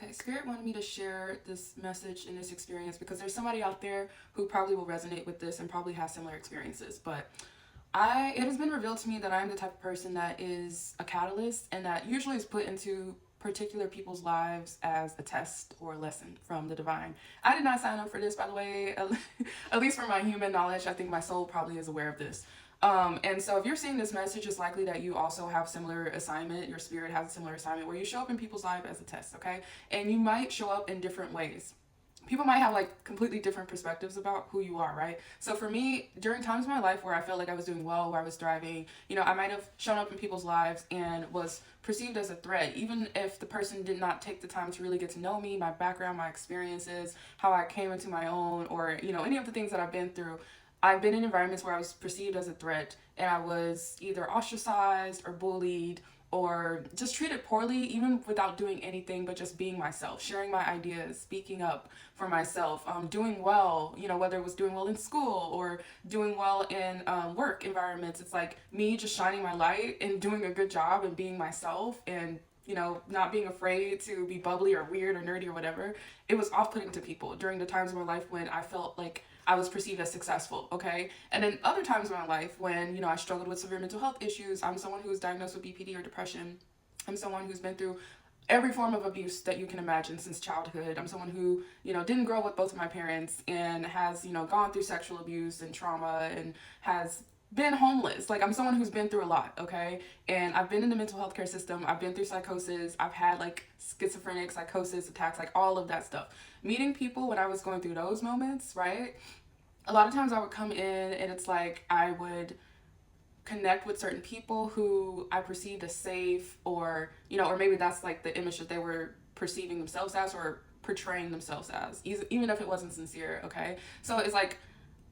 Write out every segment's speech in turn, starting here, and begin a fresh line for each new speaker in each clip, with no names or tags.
Okay, Spirit wanted me to share this message and this experience because there's somebody out there who probably will resonate with this and probably has similar experiences. But it has been revealed to me that I'm the type of person that is a catalyst and that usually is put into particular people's lives as a test or a lesson from the divine. I did not sign up for this, by the way, at least for my human knowledge. I think my soul probably is aware of this. And so if you're seeing this message, it's likely that you also have similar assignment. Your spirit has a similar assignment where you show up in people's life as a test, okay? And you might show up in different ways. People might have like completely different perspectives about who you are, right? So for me, during times in my life where I felt like I was doing well, where I was thriving, I might have shown up in people's lives and was perceived as a threat, even if the person did not take the time to really get to know me, my background, my experiences, how I came into my own, or any of the things that I've been through. I've been in environments where I was perceived as a threat and I was either ostracized or bullied or just treated poorly, even without doing anything but just being myself, sharing my ideas, speaking up for myself, doing well, whether it was doing well in school or doing well in work environments. It's like me just shining my light and doing a good job and being myself and not being afraid to be bubbly or weird or nerdy or whatever. It was off putting to people during the times of my life when I felt like I was perceived as successful, okay? And then other times in my life when, I struggled with severe mental health issues. I'm someone who was diagnosed with BPD or depression. I'm someone who's been through every form of abuse that you can imagine since childhood. I'm someone who, didn't grow up with both of my parents and has, gone through sexual abuse and trauma and has been homeless. Like, I'm someone who's been through a lot, okay? And I've been in the mental health care system. I've been through psychosis. I've had like schizophrenic psychosis attacks, like all of that stuff. Meeting people when I was going through those moments, right? A lot of times I would come in and it's like I would connect with certain people who I perceived as safe, or or maybe that's like the image that they were perceiving themselves as or portraying themselves as, even if it wasn't sincere, okay? So it's like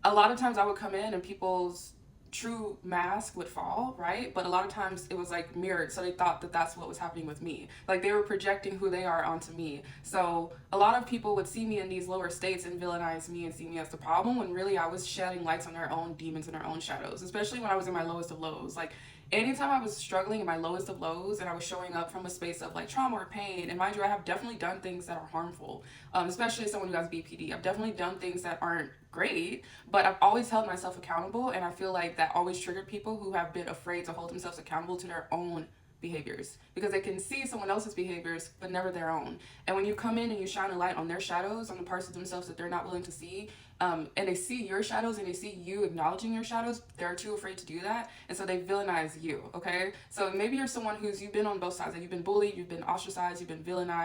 a lot of times I would come in and people's true mask would fall, right? But a lot of times it was like mirrored, so they thought that that's what was happening with me. Like they were projecting who they are onto me. So a lot of people would see me in these lower states and villainize me and see me as the problem when really I was shedding lights on their own demons and their own shadows, especially when I was in my lowest of lows. Like anytime I was struggling in my lowest of lows and I was showing up from a space of like trauma or pain, and mind you, I have definitely done things that are harmful, especially as someone who has BPD. I've definitely done things that aren't great, but I've always held myself accountable, and I feel like that always triggered people who have been afraid to hold themselves accountable to their own behaviors because they can see someone else's behaviors but never their own. And when you come in and you shine a light on their shadows, on the parts of themselves that they're not willing to see, and they see your shadows and they see you acknowledging your shadows, they're too afraid to do that, and so they villainize you, okay? So maybe you're someone you've been on both sides, like you've been bullied, you've been ostracized, you've been villainized,